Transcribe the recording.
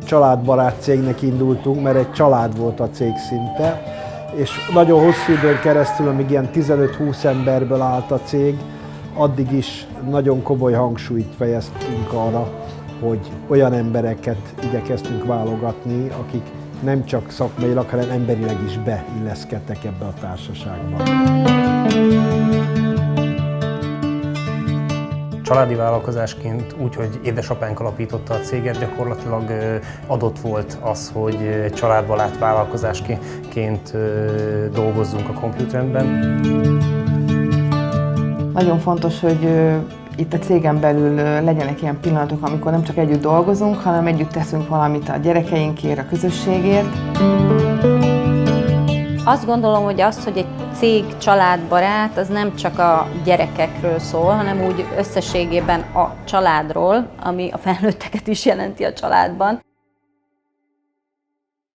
családbarát cégnek indultunk, mert egy család volt a cég szinte, és nagyon hosszú időn keresztül, amíg ilyen 15-20 emberből állt a cég, addig is nagyon komoly hangsúlyt fejeztünk arra, hogy olyan embereket igyekeztünk válogatni, akik nem csak szakmailag, hanem emberileg is beilleszkedtek ebbe a társaságba. Családi vállalkozásként úgy, hogy édesapánk alapította a céget, gyakorlatilag adott volt az, hogy családbarát vállalkozásként dolgozzunk a Computrendben. Nagyon fontos, hogy itt a cégen belül legyenek ilyen pillanatok, amikor nem csak együtt dolgozunk, hanem együtt teszünk valamit a gyerekeinkért, a közösségért. Azt gondolom, hogy az, hogy egy cég családbarát, az nem csak a gyerekekről szól, hanem úgy összességében a családról, ami a felnőtteket is jelenti a családban.